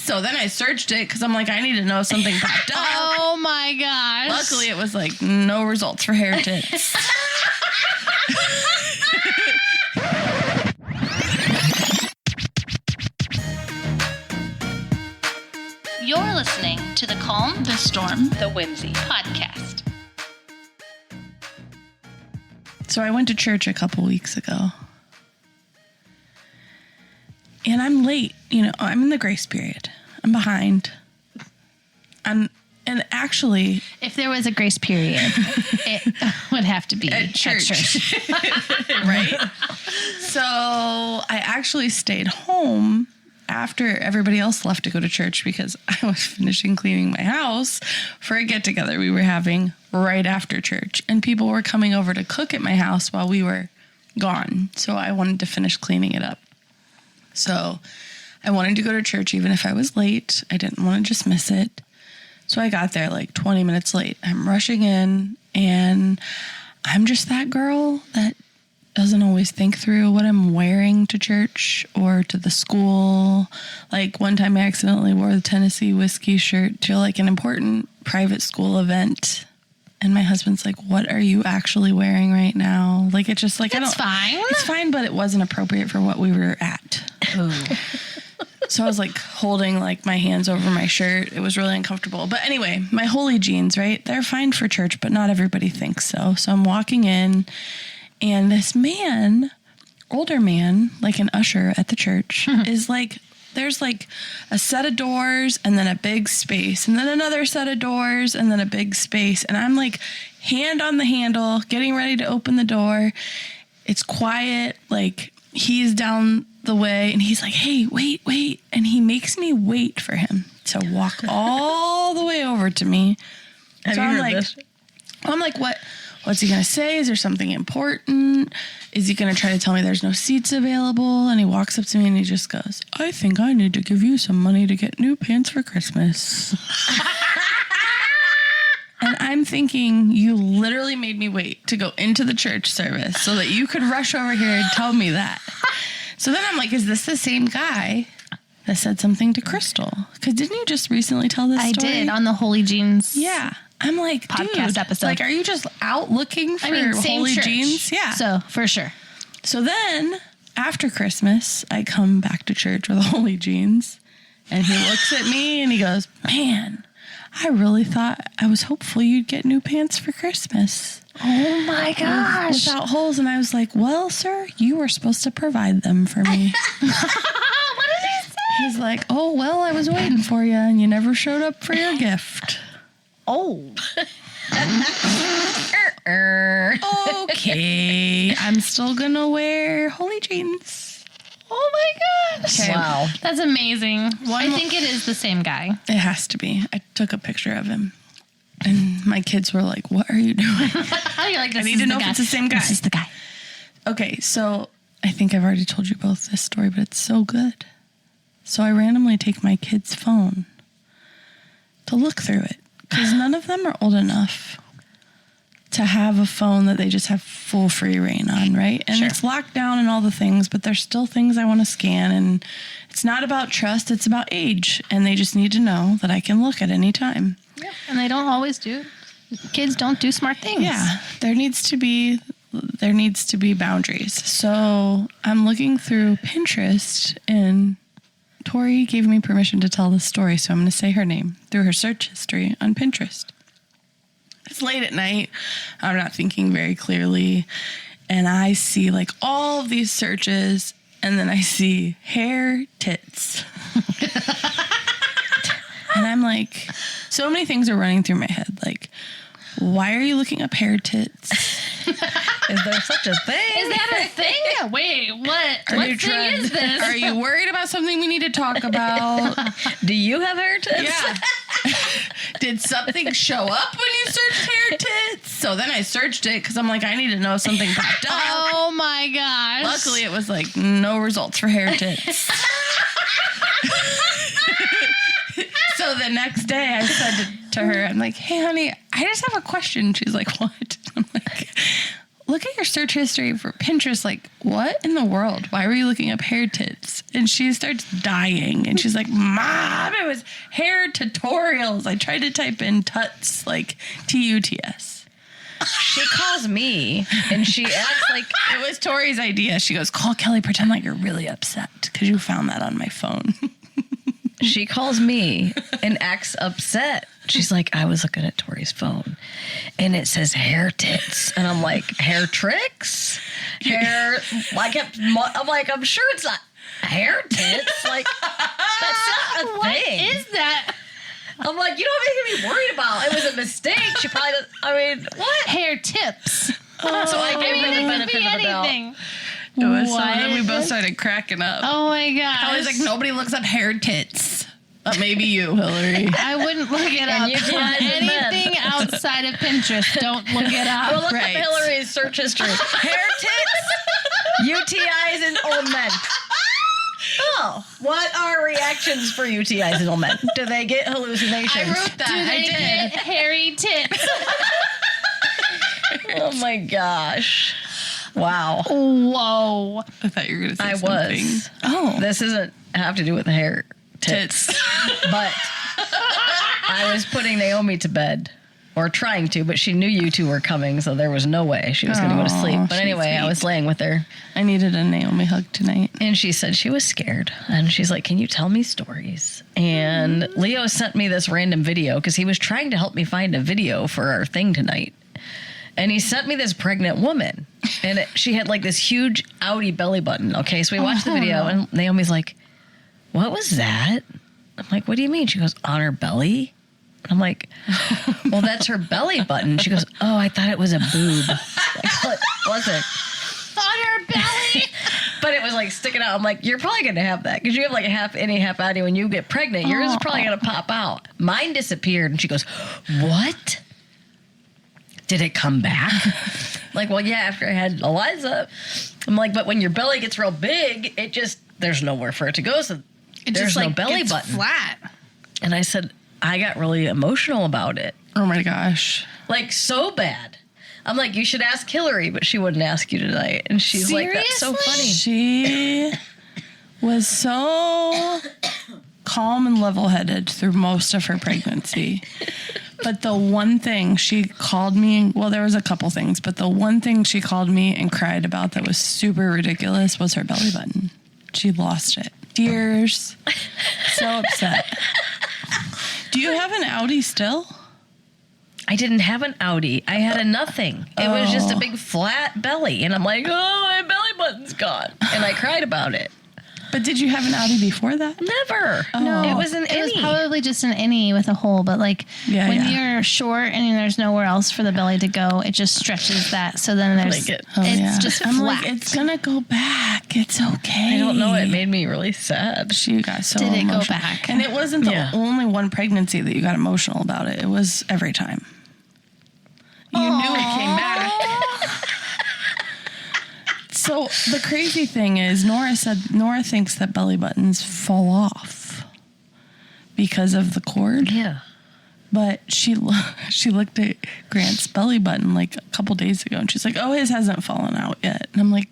So then I searched it because I'm like, I need to know if something popped up. Oh my gosh. Luckily, it was like no results for hair tits. You're listening to the Calm, The Storm, the Whimsy podcast. So I went to church a couple weeks ago. And I'm late. You know, I'm in the grace period. I'm behind. And actually... If there was a grace period, it would have to be at church. Right? So I actually stayed home after everybody else left to go to church because I was finishing cleaning my house for a get-together we were having right after church. And people were coming over to cook at my house while we were gone. So I wanted to finish cleaning it up. So I wanted to go to church even if I was late. I didn't want to just miss it. So I got there like 20 minutes late. I'm rushing in, and I'm just that girl that doesn't always think through what I'm wearing to church or to the school. Like one time I accidentally wore the Tennessee whiskey shirt to like an important private school event. And my husband's like, what are you actually wearing right now? Like, it's just like, That's fine. It's fine, but it wasn't appropriate for what we were at. So I was like holding like my hands over my shirt. It was really uncomfortable. But anyway, my holy jeans, right? They're fine for church, but not everybody thinks so. So I'm walking in, and this man, older man, like an usher at the church, is like, there's like a set of doors and then a big space and then another set of doors and then a big space. And I'm like hand on the handle, getting ready to open the door. It's quiet. Like he's down the way and he's like, hey, wait. And he makes me wait for him to walk all the way over to me. Have so you I'm heard like, this? I'm like, what's he going to say? Is there something important? Is he going to try to tell me there's no seats available? And he walks up to me and he just goes, I think I need to give you some money to get new pants for Christmas. And I'm thinking, you literally made me wait to go into the church service so that you could rush over here and tell me that. So then I'm like, is this the same guy that said something to Crystal? Because didn't you just recently tell this story? I did on the Holy Jeans. Yeah. I'm like, podcast dude, episode. like, are you just out looking for same holy church. jeans? Yeah. So, for sure. So then, after Christmas, I come back to church with holy jeans, and he looks at me and he goes, man, I really thought, I was hopeful you'd get new pants for Christmas. Oh my gosh. Without holes. And I was like, well, sir, you were supposed to provide them for me. What did he say? He's like, oh, well, I was waiting for you, and you never showed up for your gift. Oh. Okay. I'm still going to wear holy jeans. Oh my gosh. Okay. Wow. That's amazing. I think it is the same guy. It has to be. I took a picture of him. And my kids were like, what are you doing? You're like, I need to know if it's the same guy. This is the guy. Okay, so I think I've already told you both this story, but it's so good. So I randomly take my kid's phone to look through it. Because none of them are old enough to have a phone that they just have full free reign on, right? And It's locked down and all the things, but there's still things I want to scan. And it's not about trust, it's about age. And they just need to know that I can look at any time. Yeah. And they don't always do. Kids don't do smart things. Yeah, there needs to be boundaries. So I'm looking through Pinterest, and Tori gave me permission to tell this story, so I'm going to say her name through her search history on Pinterest. It's late at night. I'm not thinking very clearly, and I see like all of these searches, and then I see hair, tits. And I'm like, so many things are running through my head. Like, why are you looking up hair, tits? Is there such a thing? Is that a thing? Wait, what? What you thing is this? Are you worried about something we need to talk about? Do you have hair tits? Yeah. Did something show up when you searched hair tits? So then I searched it because I'm like, I need to know if something popped up. Oh my gosh. Luckily, it was like no results for hair tits. So the next day I said to her, I'm like, hey, honey, I just have a question. She's like, what? I'm like, look at your search history for Pinterest. Like, what in the world? Why were you looking up hair tits? And she starts dying. And she's like, Mom, it was hair tutorials. I tried to type in tuts, like Tuts. She calls me and she acts like It was Tori's idea. She goes, call Kelly, pretend like you're really upset because you found that on my phone. she calls me and acts upset. She's like, I was looking at Tori's phone and it says hair tits. And I'm like, hair tricks? Hair, I'm like, I'm sure it's not hair tits. Like, that's not a thing. What is that? I'm like, you don't have anything to be worried about. It was a mistake. She probably doesn't, I mean, what? Hair tips. So I gave her the it could benefit be of the doubt. anything. It was so What? then we both started cracking up. Oh my gosh. I was like, nobody looks up hair tits. Maybe you, Hillary. I wouldn't look it And up. you guys and men. Anything outside of Pinterest, don't look it up. Well, look Right. up Hillary's search history. Hair tits, UTIs in old men. Oh, what are reactions for UTIs in old men? Do they get hallucinations? I wrote that. Do I they did. get hairy tits? Oh my gosh. Wow. Whoa. I thought you were going to say I something. was. Oh. This doesn't have to do with the hair tits. But I was putting Naomi to bed. Or trying to, but she knew you two were coming, so there was no way she was going to go to sleep. But she's anyway, I sweet. was laying with her. I needed a Naomi hug tonight. And she said she was scared. And she's like, can you tell me stories? And Leo sent me this random video because he was trying to help me find a video for our thing tonight. And he sent me this pregnant woman. And she had like this huge outie belly button. Okay, so we watched the video and Naomi's like, what was that? I'm like, what do you mean? She goes, on her belly? And I'm like, well, that's her belly button. She goes, oh, I thought it was a boob. Like, what was it? On her belly. But it was like sticking out. I'm like, you're probably going to have that because you have like a half innie, half outie. When you get pregnant, yours is probably going to pop out. Mine disappeared. And she goes, what? Did it come back? Like, well, yeah, after I had Eliza. I'm like, but when your belly gets real big, it just, there's nowhere for it to go. So It there's just no like belly gets button. flat. And I said, I got really emotional about it. Oh my gosh. Like, so bad. I'm like, you should ask Hillary, but she wouldn't ask you tonight. And she's like, that's so Seriously? funny. She was so calm and level-headed through most of her pregnancy. But the one thing she called me, well, there was a couple things, but the one thing she called me and cried about that was super ridiculous was her belly button. She lost it. Tears. So upset. Do you have an outie still? I didn't have an outie. I had a nothing. It was just a big flat belly. And I'm like, oh, my belly button's gone. And I cried about it. But did you have an outie before that? Never. No, It was an It was innie. probably just an innie with a hole, but like Yeah, when yeah. you're short and there's nowhere else for the belly to go, it just stretches that. So then there's Like it. it's just I'm flat. like, it's gonna go back. It's okay. I don't know. It made me really sad. She got so Did it go emotional. back? And it wasn't the Yeah. only one pregnancy that you got emotional about it. It was every time. You knew it came back. So the crazy thing is, Nora thinks that belly buttons fall off because of the cord. Yeah. But she looked at Grant's belly button like a couple days ago, and she's like, "Oh, his hasn't fallen out yet." And I'm like,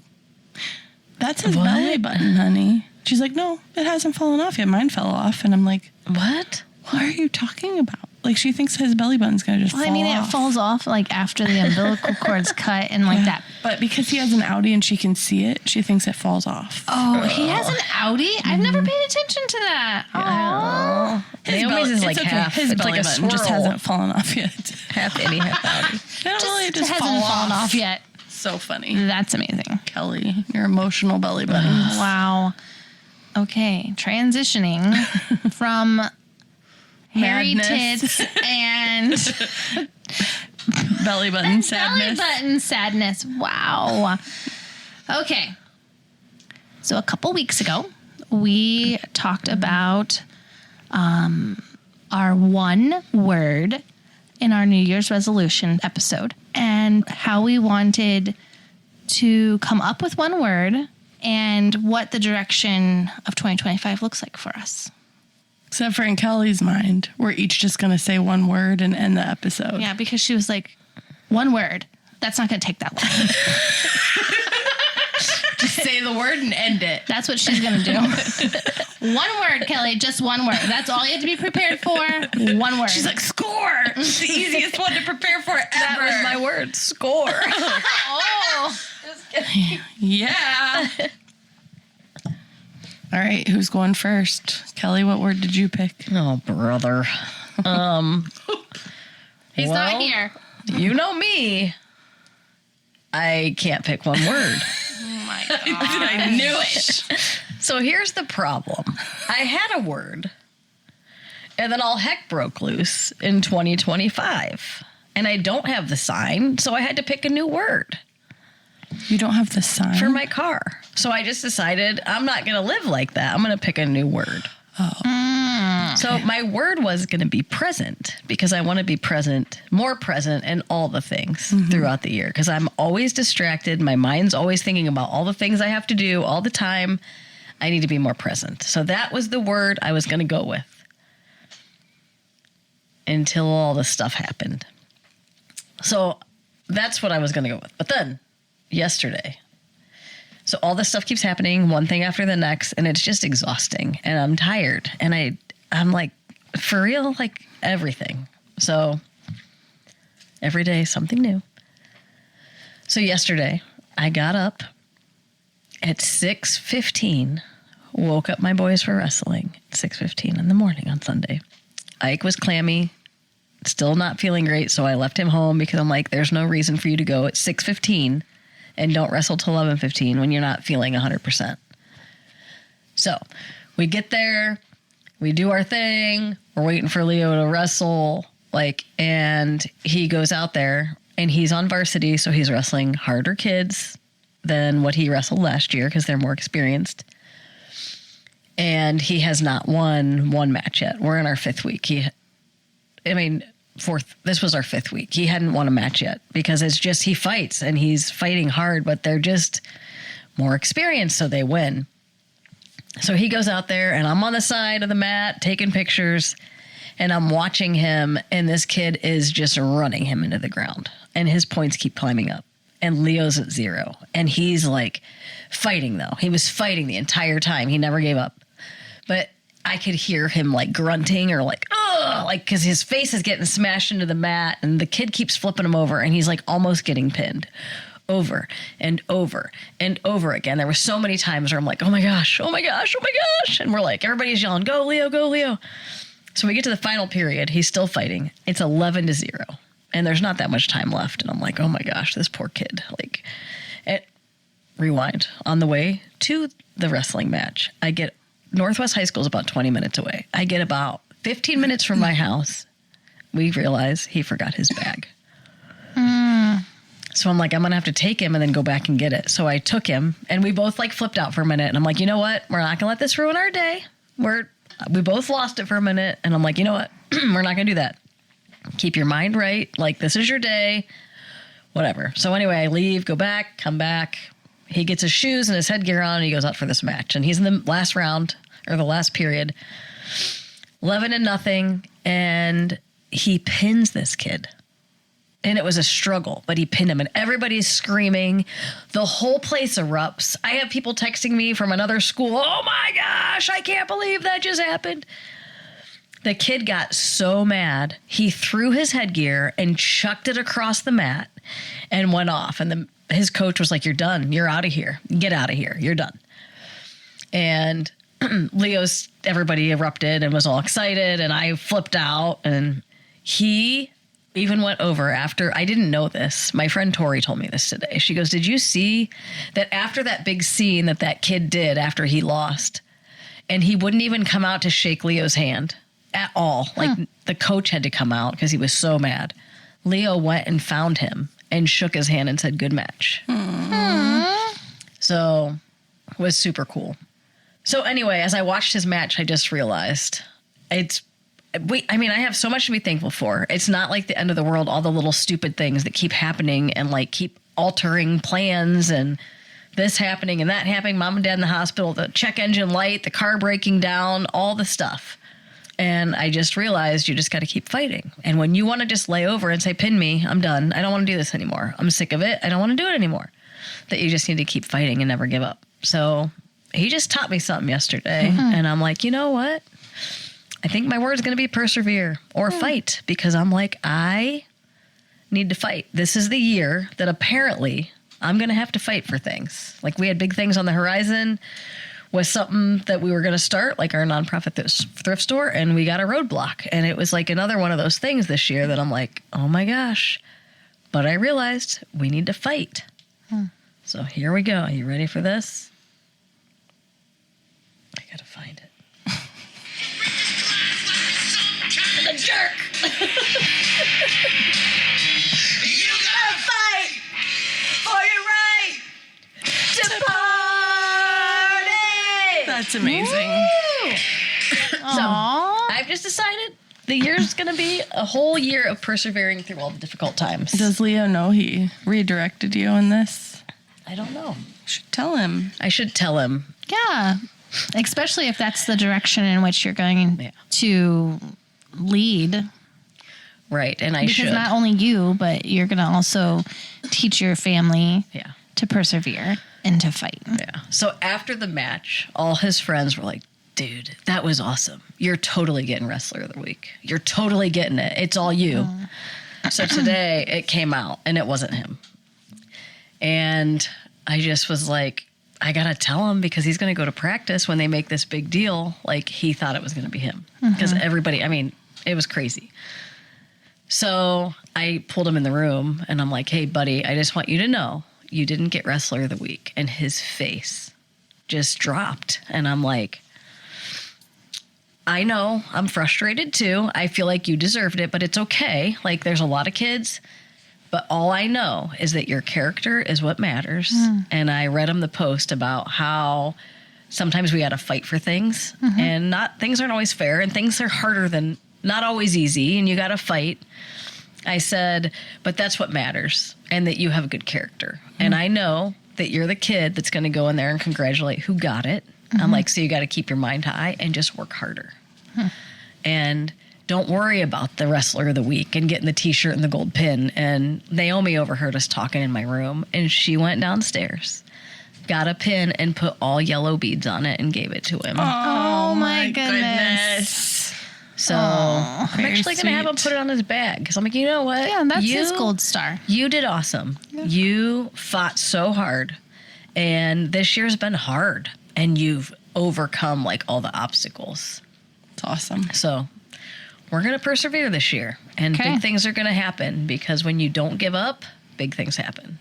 "That's his What? belly button, honey." She's like, "No, it hasn't fallen off yet. Mine fell off." And I'm like, What? "What are you talking about?" Like, she thinks his belly button's gonna just well, fall I mean, off. it falls off like after the umbilical cord's cut and like that. But because he has an outie and she can see it, she thinks it falls off. Oh, he has an outie? I've never paid attention to that. Oh. Naomi's is like it's okay. half. His It's belly like a button just swirl. hasn't fallen off yet. Half innie, half outie. They don't really It just hasn't fall fallen off. off yet. So funny. That's amazing. Kelly, your emotional belly button. Wow. Okay, transitioning from hairy Madness. tits and belly button sadness. belly button sadness. Wow. Okay. So a couple weeks ago, we talked about our one word in our New Year's resolution episode and how we wanted to come up with one word and what the direction of 2025 looks like for us. Except for in Kelly's mind, we're each just going to say one word and end the episode. Yeah, because she was like, one word. That's not going to take that long. Just say the word and end it. That's what she's going to do. One word, Kelly. Just one word. That's all you have to be prepared for. One word. She's like, score. It's the easiest one to prepare for ever. That was my word. Score. oh. Yeah. All right. Who's going first? Kelly, what word did you pick? Oh, brother. He's not here. You know me. I can't pick one word. Oh my God. I knew it. So here's the problem. I had a word, and then all heck broke loose in 2025. And I don't have the sign, so I had to pick a new word You don't have the sign? for my car. So I just decided I'm not going to live like that. I'm going to pick a new word. So my word was going to be present, because I want to be present, more present in all the things throughout the year, because I'm always distracted. My mind's always thinking about all the things I have to do all the time. I need to be more present. So that was the word I was going to go with until all this stuff happened. So that's what I was going to go with. But then yesterday, so all this stuff keeps happening, one thing after the next, and it's just exhausting, and I'm tired, and I'm like, for real, like everything. So every day, something new. So yesterday, I got up at 6:15, woke up my boys for wrestling at 6:15 in the morning on Sunday. Ike was clammy, still not feeling great, so I left him home because I'm like, there's no reason for you to go at 6:15 and don't wrestle till 11:15 when you're not feeling 100%. So we get there, we do our thing, we're waiting for Leo to wrestle, and he goes out there and he's on varsity, so he's wrestling harder kids than what he wrestled last year because they're more experienced. And he has not won one match yet. We're in our 5th week. This was our 5th week. He hadn't won a match yet because it's just, he fights and he's fighting hard, but they're just more experienced, so they win. So he goes out there and I'm on the side of the mat taking pictures and I'm watching him, and this kid is just running him into the ground and his points keep climbing up and Leo's at 0 and he's like fighting though. He was fighting the entire time. He never gave up. But I could hear him like grunting or like, ugh, like, because his face is getting smashed into the mat and the kid keeps flipping him over and he's like almost getting pinned over and over and over again. There were so many times where I'm like, oh my gosh, oh my gosh, oh my gosh. And we're like, everybody's yelling, go Leo, go Leo. So we get to the final period. He's still fighting. It's 11-0 and there's not that much time left. And I'm like, oh my gosh, this poor kid. Rewind. On the way to the wrestling match, I get Northwest High School is about 20 minutes away. I get about 15 minutes from my house. We realize he forgot his bag. So I'm like, I'm going to have to take him and then go back and get it. So I took him and we both flipped out for a minute. And I'm like, you know what? We're not going to let this ruin our day. We both lost it for a minute. And I'm like, you know what? We're not going to do that. Keep your mind right. This is your day. Whatever. So anyway, I leave, go back, come back. He gets his shoes and his headgear on and he goes out for this match. And he's in the last round or the last period, 11-0. And he pins this kid. And it was a struggle, but he pinned him and everybody's screaming. The whole place erupts. I have people texting me from another school. Oh my gosh, I can't believe that just happened. The kid got so mad. He threw his headgear and chucked it across the mat and went off. And his coach was like, you're done. You're out of here. Get out of here. You're done. And everybody erupted and was all excited. And I flipped out and he even went over after. I didn't know this. My friend Tori told me this today. She goes, did you see that after that big scene that kid did after he lost, and he wouldn't even come out to shake Leo's hand at all. The coach had to come out because he was so mad. Leo went and found him and shook his hand and said, good match. So it was super cool. So anyway, as I watched his match, I just realized I have so much to be thankful for. It's not like the end of the world, all the little stupid things that keep happening and keep altering plans and this happening and that happening, mom and dad in the hospital, the check engine light, the car breaking down, all the stuff. And I just realized you just got to keep fighting. And when you want to just lay over and say, pin me, I'm done. I don't want to do this anymore. I'm sick of it. I don't want to do it anymore. That you just need to keep fighting and never give up. So he just taught me something yesterday. And I'm like, you know what? I think my word's going to be persevere or fight, because I'm like, I need to fight. This is the year that apparently I'm going to have to fight for things. Like, we had big things on the horizon with something that we were going to start, like our nonprofit thrift store, and we got a roadblock. And it was like another one of those things this year that I'm like, oh my gosh. But I realized we need to fight. So here we go. Are you ready for this? I got to find it. The jerk. You gotta fight for your right to party. That's amazing. So I've just decided the year's gonna be a whole year of persevering through all the difficult times. Does Leo know he redirected you in this? I don't know. Should tell him. I should tell him. Yeah. Especially if that's the direction in which you're going to lead. Right, and I because should. not only you, but you're going to also teach your family Yeah. to persevere and to fight. Yeah. So after the match, all his friends were like, dude, that was awesome. You're totally getting Wrestler of the Week. You're totally getting it. It's all you. So today it came out and it wasn't him. And I just was like, I got to tell him, because he's going to go to practice when they make this big deal. Like, he thought it was going to be him. Because everybody, I mean, it was crazy. So I pulled him in the room and I'm like, hey, buddy, I just want you to know you didn't get Wrestler of the Week. And his face just dropped. And I'm like, I know, I'm frustrated too. I feel like you deserved it, but it's okay. Like, there's a lot of kids. But all I know is that your character is what matters. And I read him the post about how sometimes we got to fight for things, and things aren't always fair, and things are harder than, not always easy, and you got to fight. I said, but that's what matters, and that you have a good character. And I know that you're the kid that's going to go in there and congratulate who got it. I'm like, so you got to keep your mind high and just work harder. And don't worry about the Wrestler of the Week and getting the T-shirt and the gold pin. And Naomi overheard us talking in my room, and she went downstairs, got a pin, and put all yellow beads on it and gave it to him. Oh my goodness. So I'm actually going to have him put it on his bag, because I'm like, you know what? Yeah, that's his gold star. You did awesome. Yeah. You fought so hard, and this year's been hard, and you've overcome like all the obstacles. It's awesome. So we're going to persevere this year, and big things are going to happen, because when you don't give up, big things happen.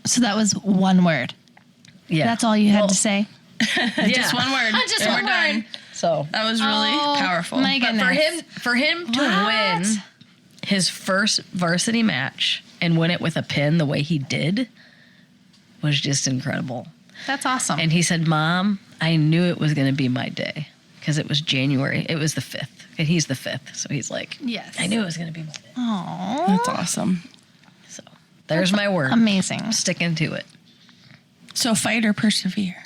So that was one word. Yeah. That's all you had to say? Just one word. Just and one we're done. word. So that was really powerful. My goodness. But for him to win his first varsity match and win it with a pin the way he did was just incredible. That's awesome. And he said, Mom, I knew it was going to be my day, because it was January. It was the 5th, and he's the 5th. So he's like, yes, I knew it was going to be my day. Aww. That's awesome. So there's my word. Amazing. I'm sticking to it. So fight or persevere?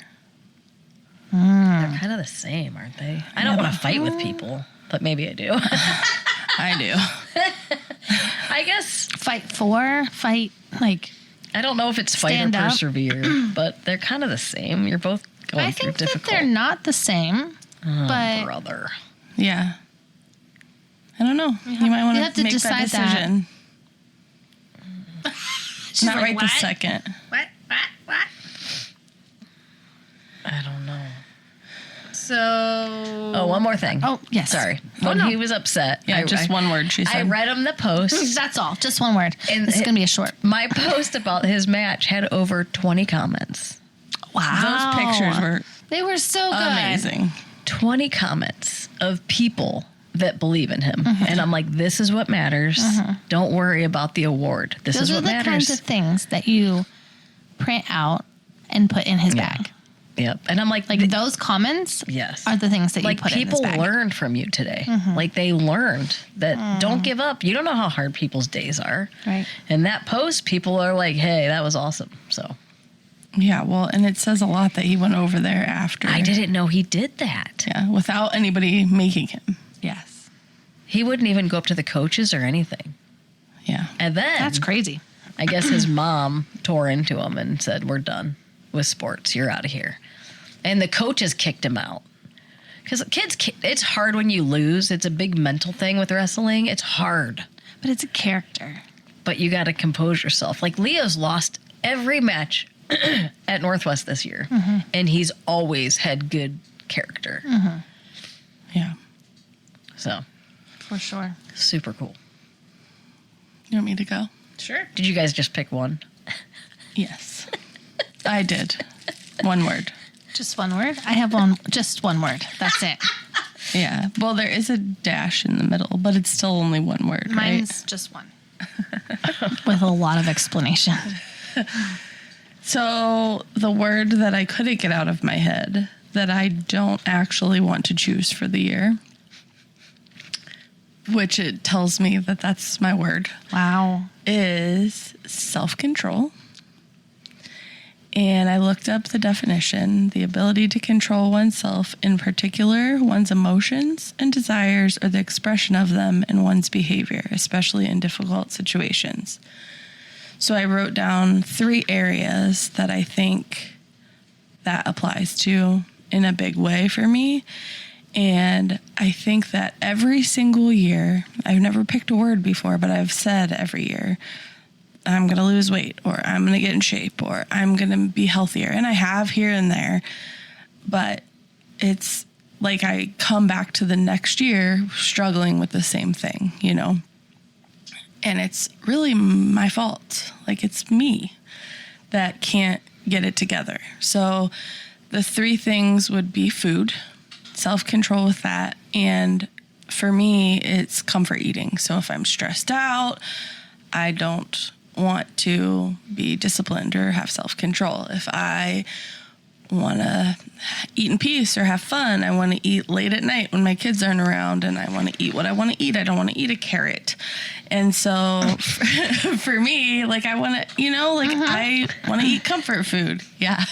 They're kind of the same, aren't they? I don't want to fight with people, but maybe I do. I do. I guess. Fight like. I don't know if it's fight or persevere, but they're kind of the same. You're both going through difficult. I think that they're not the same, but brother. Yeah. I don't know. You might want to make that decision. Not right this second. What? I don't know. So. Oh, one more thing. Oh, yes. Sorry. When he was upset. Yeah, just one word, she said. I read him the post. That's all. Just one word. And this is going to be a short. My post about his match had over 20 comments. Wow. Those pictures were They were so good. amazing. 20 comments of people that believe in him. And I'm like, this is what matters. Don't worry about the award. This is what matters. Those are the kinds of things that you print out and put in his bag. Yep. And I'm like those comments yes. are the things that you put in his bag. People learned from you today. Like, they learned that don't give up. You don't know how hard people's days are. Right. And that post, people are like, hey, that was awesome. So Yeah, well, and it says a lot that he went over there after. I didn't know he did that. Yeah, without anybody making him. Yes. He wouldn't even go up to the coaches or anything. Yeah. And then That's crazy. I guess his mom tore into him and said, "We're done with sports. You're out of here." And the coaches kicked him out. Because kids, it's hard when you lose. It's a big mental thing with wrestling. It's hard. But it's a character. But you got to compose yourself. Like Leo's lost every match at Northwest this year. And he's always had good character. Yeah. So. For sure. Super cool. You want me to go? Sure. Did you guys just pick one? Yes. I did. One word. Just one word? I have one. Just one word. That's it. Yeah. Well, there is a dash in the middle, but it's still only one word, Mine's just one. With a lot of explanation. So the word that I couldn't get out of my head that I don't actually want to choose for the year, which it tells me that that's my word, Wow. is self-control. And I looked up the definition: the ability to control oneself, in particular one's emotions and desires, or the expression of them in one's behavior, especially in difficult situations. So I wrote down 3 areas that I think that applies to in a big way for me. And I think that every single year, I've never picked a word before, but I've said every year, I'm going to lose weight, or I'm going to get in shape, or I'm going to be healthier. And I have here and there, but it's like I come back to the next year struggling with the same thing, you know? And it's really my fault. Like, it's me that can't get it together. So the 3 things would be food, self-control with that. And for me, it's comfort eating. So if I'm stressed out, I don't want to be disciplined or have self-control. If I want to eat in peace or have fun, I want to eat late at night when my kids aren't around, and I want to eat what I want to eat. I don't want to eat a carrot. And so for me, like, I want to, you know, like, I want to eat comfort food. Yeah.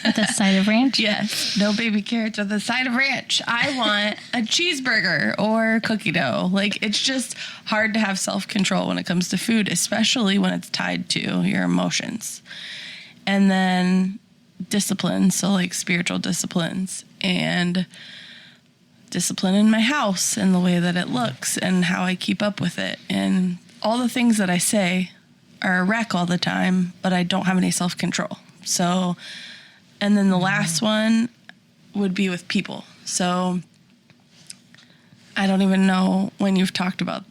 With a side of ranch? Yes. No baby carrots with a side of ranch. I want a cheeseburger or cookie dough. Like, it's just hard to have self-control when it comes to food, especially when it's tied to your emotions. And then discipline. So, like, spiritual disciplines and discipline in my house and the way that it looks and how I keep up with it. And all the things that I say are a wreck all the time, but I don't have any self-control. So, and then the last one would be with people. So I don't even know when you talked about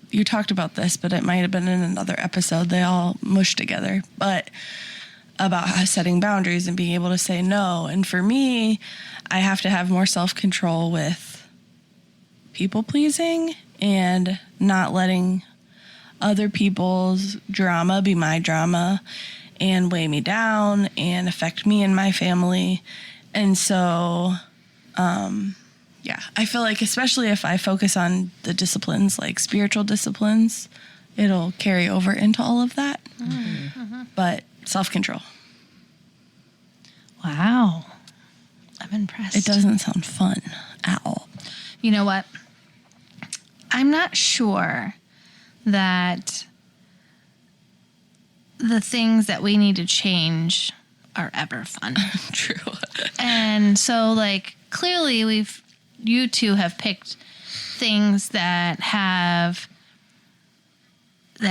this, but it might have been in another episode. They all mushed together, but about setting boundaries and being able to say no. And for me, I have to have more self-control with people pleasing and not letting other people's drama be my drama and weigh me down and affect me and my family. And so, yeah, I feel like especially if I focus on the disciplines, like spiritual disciplines, it'll carry over into all of that. Mm-hmm. But self-control. Wow. I'm impressed. It doesn't sound fun at all. You know what? I'm not sure that the things that we need to change are ever fun. True. And so, like, clearly you two have picked things that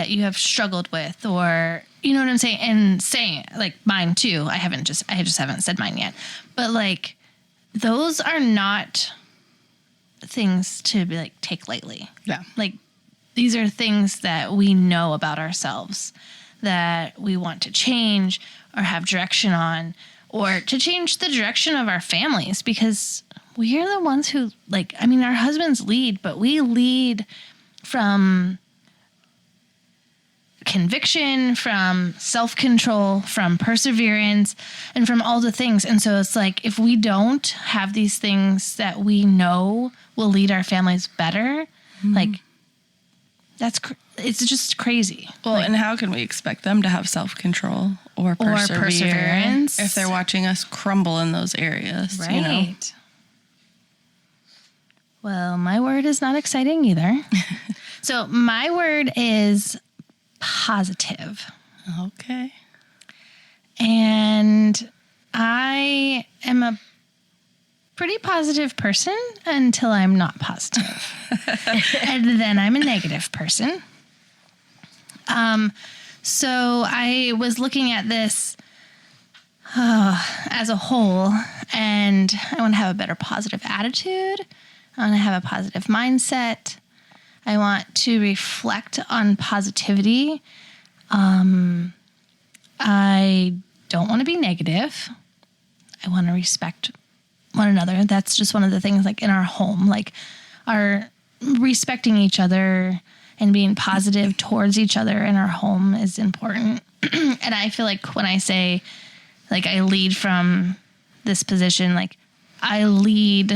you have struggled with, or, you know what I'm saying? And saying, like, mine too. I just haven't said mine yet. But, like, those are not things to be, like, take lightly. Yeah. Like, these are things that we know about ourselves that we want to change or have direction on, or to change the direction of our families, because we are the ones who, like, I mean, our husbands lead, but we lead from conviction, from self-control, from perseverance, and from all the things. And so it's like, if we don't have these things that we know will lead our families better, like, it's just crazy. Well, and how can we expect them to have self-control or perseverance if they're watching us crumble in those areas? Right. You know? Well, my word is not exciting either. So my word is positive. Okay. And I am a pretty positive person until I'm not positive. And then I'm a negative person. So I was looking at this as a whole, and I want to have a better positive attitude. I want to have a positive mindset. I want to reflect on positivity. I don't want to be negative. I want to respect one another. That's just one of the things, like in our home, like our respecting each other and being positive towards each other in our home is important. And I feel like when I say, like, I lead from this position, like I lead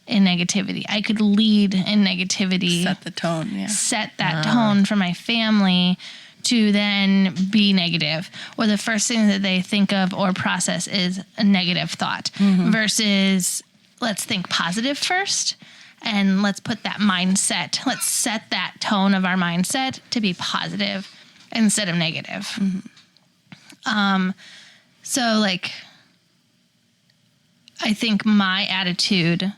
in negativity. I could lead in negativity. Set the tone, yeah. Set that tone for my family to then be negative. Or the first thing that they think of or process is a negative thought versus let's think positive first and let's put that mindset, let's set that tone of our mindset to be positive instead of negative. So like, I think my attitude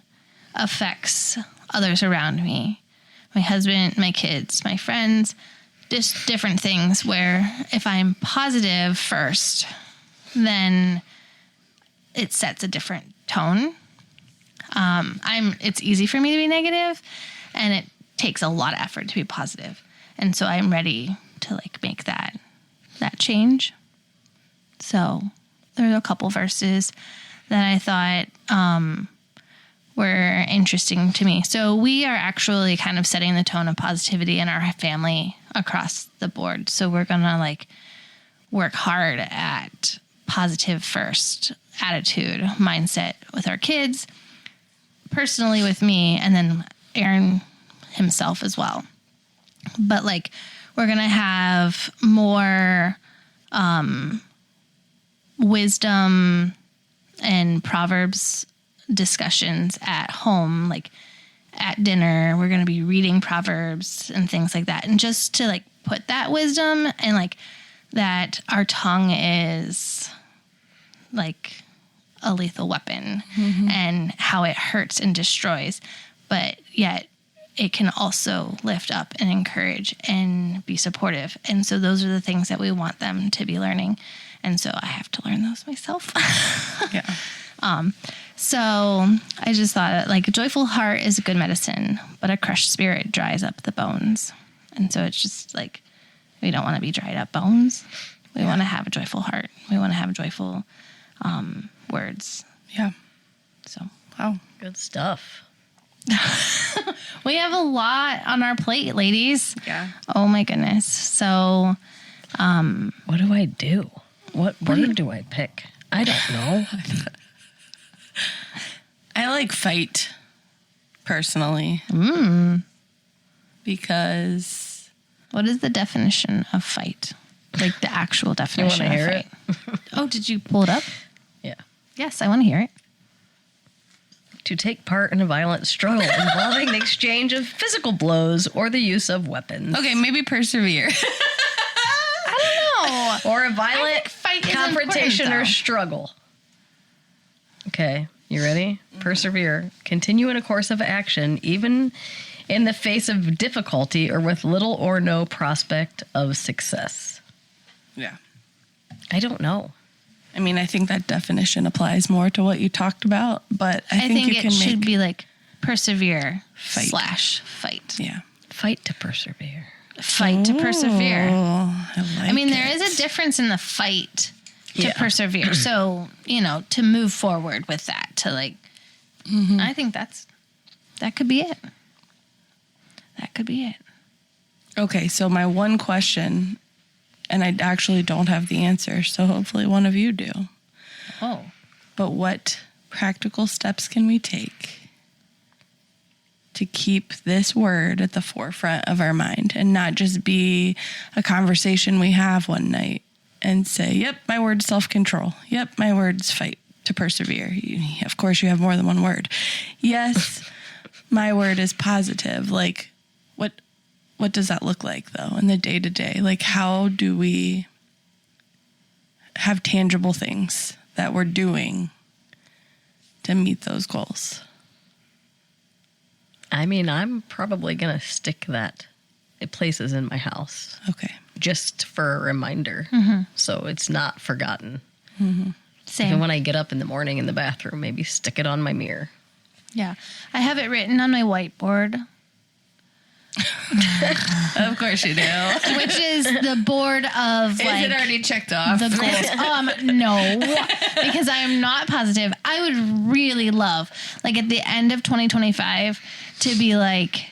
affects others around me, my husband, my kids, my friends, just different things where if I'm positive first, then it sets a different tone. It's easy for me to be negative, and it takes a lot of effort to be positive. And so I'm ready to like make that change. So there's a couple verses that I thought, were interesting to me. So we are actually kind of setting the tone of positivity in our family across the board. So we're going to like work hard at positive first attitude mindset with our kids, personally with me, and then Aaron himself as well. But like, we're going to have more, wisdom and Proverbs discussions at home, like at dinner. We're going to be reading Proverbs and things like that. And just to like put that wisdom and like that our tongue is like a lethal weapon and how it hurts and destroys, but yet it can also lift up and encourage and be supportive. And so those are the things that we want them to be learning. And so I have to learn those myself. Yeah. So I just thought, like, a joyful heart is a good medicine, but a crushed spirit dries up the bones. And so it's just like, we don't want to be dried up bones. We want to have a joyful heart. We want to have joyful words. Yeah. So, Wow. Good stuff. we have a lot on our plate, ladies. Yeah. Oh my goodness. So, What do I do? What word do I pick? I don't know. I like fight, personally. Because... what is the definition of fight? Like the actual definition You wanna of hear fight. Oh, did you pull it up? Yeah. Yes, I want to hear it. To take part in a violent struggle involving the exchange of physical blows or the use of weapons. Okay, maybe persevere. I don't know. Or a violent fight is confrontation important, or though. struggle. Okay, you ready? Persevere. Continue in a course of action, even in the face of difficulty or with little or no prospect of success. Yeah. I don't know. I mean, I think that definition applies more to what you talked about, but I think you it can should make... be like persevere Fight. / fight. Yeah. Fight to persevere. Fight to persevere. Oh, I like there is a difference in the fight to persevere. So, to move forward with that, to like, I think that could be it. That could be it. Okay, so my one question, and I actually don't have the answer, so hopefully one of you do. Oh. But what practical steps can we take to keep this word at the forefront of our mind and not just be a conversation we have one night and say, yep, my word's self-control. Yep, my word's fight to persevere. Of course, you have more than one word. Yes, my word is positive. Like, what does that look like, though, in the day-to-day? Like, how do we have tangible things that we're doing to meet those goals? I mean, I'm probably going to stick that at places in my house. Okay. Just for a reminder. So it's not forgotten. Same. Even when I get up in the morning in the bathroom, maybe stick it on my mirror. Yeah. I have it written on my whiteboard, Of course you do. which is the board of Is it already checked off? the goals. No, because I am not positive. I would really love, like, at the end of 2025 to be like,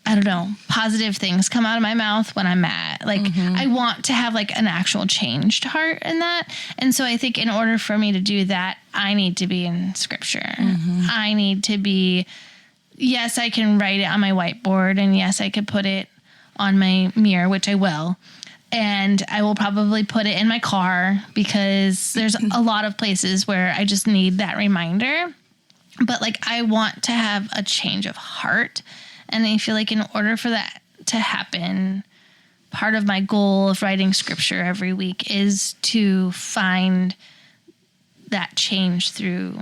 I don't know, positive things come out of my mouth when I'm mad. Like, I want to have like an actual changed heart in that. And so I think in order for me to do that, I need to be in scripture. I need to be, yes, I can write it on my whiteboard, and yes, I could put it on my mirror, which I will. And I will probably put it in my car because there's a lot of places where I just need that reminder. But like, I want to have a change of heart. And I feel like in order for that to happen, part of my goal of writing scripture every week is to find that change through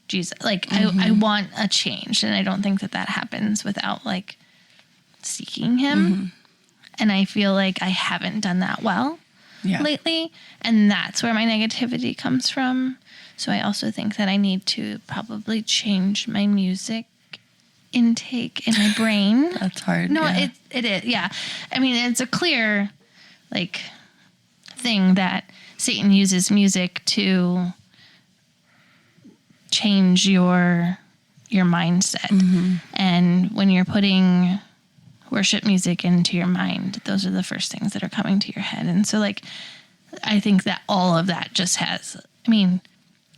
Jesus. Like, I want a change, and I don't think that happens without like seeking him. And I feel like I haven't done that well lately, and that's where my negativity comes from. So I also think that I need to probably change my music intake in my brain. That's hard. No, yeah. it is. Yeah. I mean, it's a clear like thing that Satan uses music to change your mindset. And when you're putting worship music into your mind, those are the first things that are coming to your head. And so like, I think that all of that just has, I mean,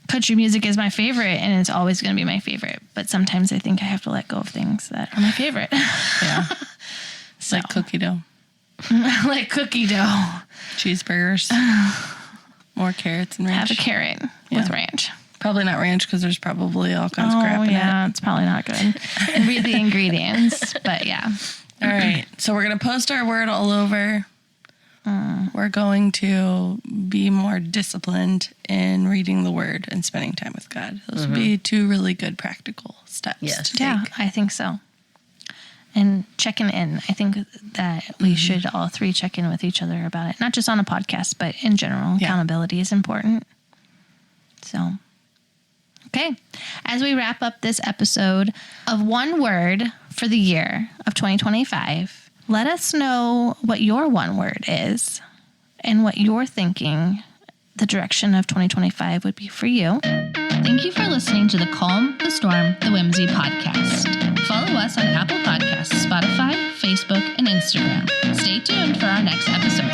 country music is my favorite, and it's always going to be my favorite. But sometimes I think I have to let go of things that are my favorite. Yeah. It's like cookie dough. Like cookie dough. Cheeseburgers. More carrots and ranch. Have a carrot with ranch. Probably not ranch because there's probably all kinds of crap in it. It's probably not good. And read the ingredients. But yeah. All right. So we're going to post our word all over. We're going to be more disciplined in reading the word and spending time with God. Those would be two really good practical steps to take. Yeah, I think so. And checking in. I think that we should all three check in with each other about it. Not just on a podcast, but in general. Yeah. Accountability is important. So, okay. As we wrap up this episode of one word for the year of 2025, let us know what your one word is and what you're thinking the direction of 2025 would be for you. Thank you for listening to the Calm, the Storm, the Whimsy podcast. Follow us on Apple Podcasts, Spotify, Facebook, and Instagram. Stay tuned for our next episode.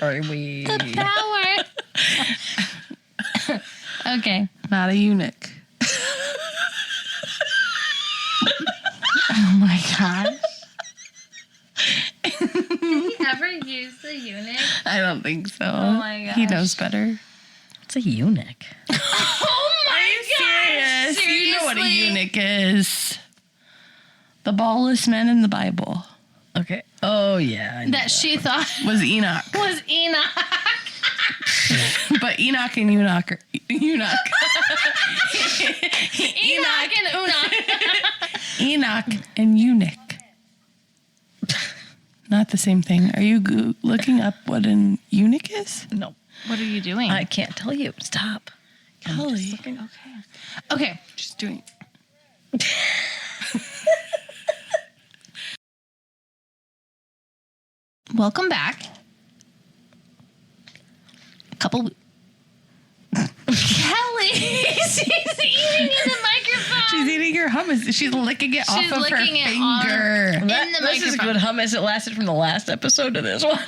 Are we? Power. Okay. Not a eunuch. Oh my gosh. Did he ever use the eunuch? I don't think so. Oh my gosh. He knows better. It's a eunuch. Oh my gosh. Serious? You know what a Seriously? eunuch is. The ballless men in the Bible. Okay. Oh, yeah. I know that she thought Was Enoch. was Enoch. But Enoch and Enoch are Enoch. Enoch and Unok. Enoch and eunuch. Not the same thing. Are you looking up what an eunuch is? No, What are you doing? I can't tell you. Stop. Golly. Okay. Just doing. Welcome back. Kelly, she's eating in the microphone. She's eating her hummus. She's licking it off of her licking it off. finger. In the This is microphone. good hummus. It lasted from the last episode to this one.